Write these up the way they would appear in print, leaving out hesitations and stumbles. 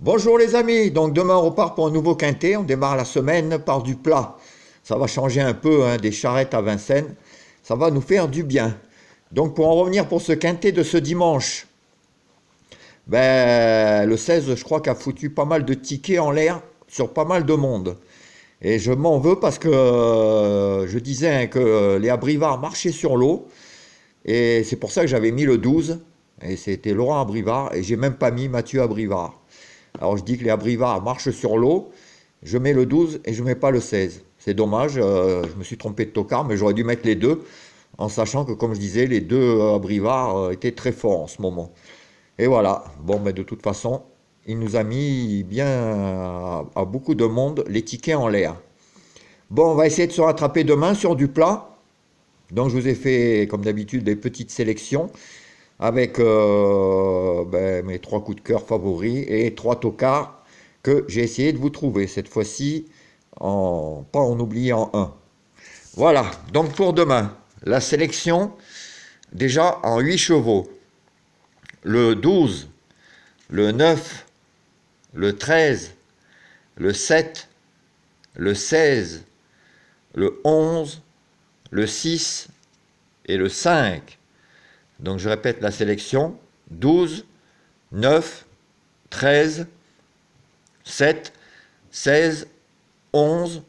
Bonjour les amis, donc demain on repart pour un nouveau quintet, on démarre la semaine par du plat. Ça va changer un peu des charrettes à Vincennes, ça va nous faire du bien. Donc pour en revenir pour ce quintet de ce dimanche, le 16 je crois qu'a foutu pas mal de tickets en l'air sur pas mal de monde. Et je m'en veux parce que je disais que les Abrivard marchaient sur l'eau, et c'est pour ça que j'avais mis le 12, et c'était Laurent Abrivard, et j'ai même pas mis Mathieu Abrivard. Alors je dis que les Abrivard marchent sur l'eau, je mets le 12 et je ne mets pas le 16. C'est dommage, je me suis trompé de tocard, mais j'aurais dû mettre les deux, en sachant que, comme je disais, les deux Abrivard étaient très forts en ce moment. Et voilà, bon, mais de toute façon, il nous a mis bien à beaucoup de monde les tickets en l'air. Bon, on va essayer de se rattraper demain sur du plat. Donc je vous ai fait, comme d'habitude, des petites sélections avec mes trois coups de cœur favoris et trois tocards que j'ai essayé de vous trouver. Cette fois-ci, pas en oubliant un. Voilà, donc pour demain, la sélection, déjà en 8 chevaux. Le 12, le 9, le 13, le 7, le 16, le 11, le 6 et le 5. Donc je répète la sélection, 12, 9, 13, 7, 16, 11,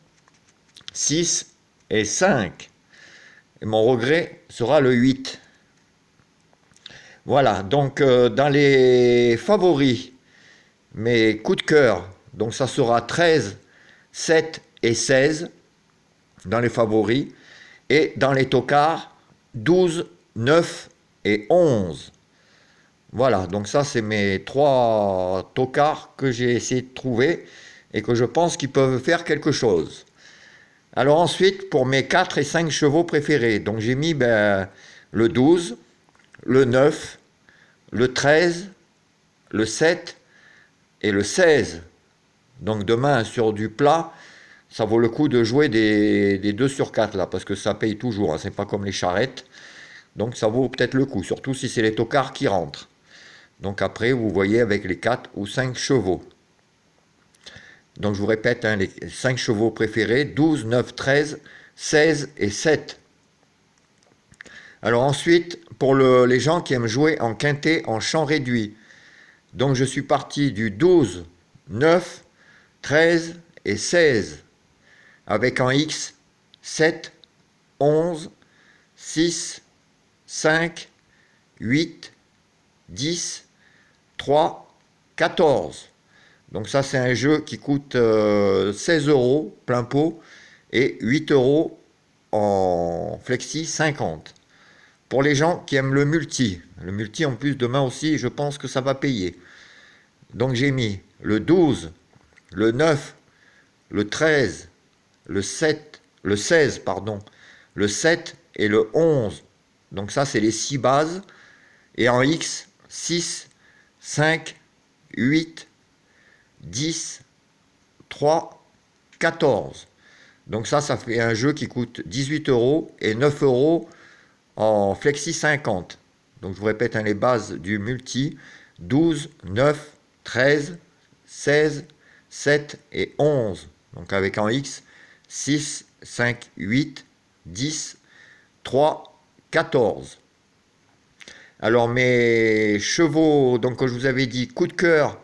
6 et 5. Et mon regret sera le 8. Voilà, donc dans les favoris, mes coups de cœur, donc ça sera 13, 7 et 16 dans les favoris. Et dans les tocards, 12, 9 et 11. Voilà, donc ça c'est mes trois tocards que j'ai essayé de trouver et que je pense qu'ils peuvent faire quelque chose. Alors ensuite, pour mes 4 et 5 chevaux préférés, donc j'ai mis le 12, le 9, le 13, le 7 et le 16. Donc demain sur du plat, ça vaut le coup de jouer des 2 sur 4 là, parce que ça paye toujours, hein, c'est pas comme les charrettes. Donc ça vaut peut-être le coup, surtout si c'est les tocards qui rentrent. Donc après, vous voyez avec les 4 ou 5 chevaux. Donc je vous répète, les 5 chevaux préférés, 12, 9, 13, 16 et 7. Alors ensuite, pour les gens qui aiment jouer en quintet en champ réduit, donc je suis parti du 12, 9, 13 et 16, avec en X 7, 11, 6, 5, 8, 10, 3, 14. Donc ça c'est un jeu qui coûte 16 euros plein pot et 8 euros en flexi 50. Pour les gens qui aiment le multi en plus demain aussi je pense que ça va payer. Donc j'ai mis le 12, le 9, le 13, le 7, le 16 pardon, le 7 et le 11. Donc ça c'est les 6 bases. Et en X, 6, 5, 8, 10, 3, 14. Donc ça fait un jeu qui coûte 18 euros et 9 euros en flexi 50. Donc je vous répète les bases du multi, 12, 9, 13, 16, 7 et 11. Donc avec en X, 6, 5, 8, 10, 3, 14. Alors mes chevaux, donc comme je vous avais dit, coup de cœur,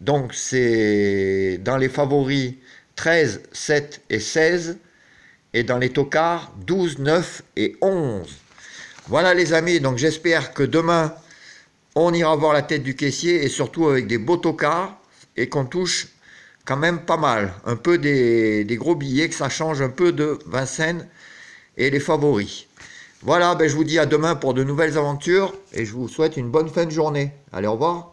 donc c'est dans les favoris 13, 7 et 16, et dans les tocards 12, 9 et 11. Voilà les amis, donc j'espère que demain on ira voir la tête du caissier et surtout avec des beaux tocards et qu'on touche quand même pas mal, un peu des gros billets, que ça change un peu de Vincennes et les favoris. Voilà, je vous dis à demain pour de nouvelles aventures et je vous souhaite une bonne fin de journée. Allez, au revoir.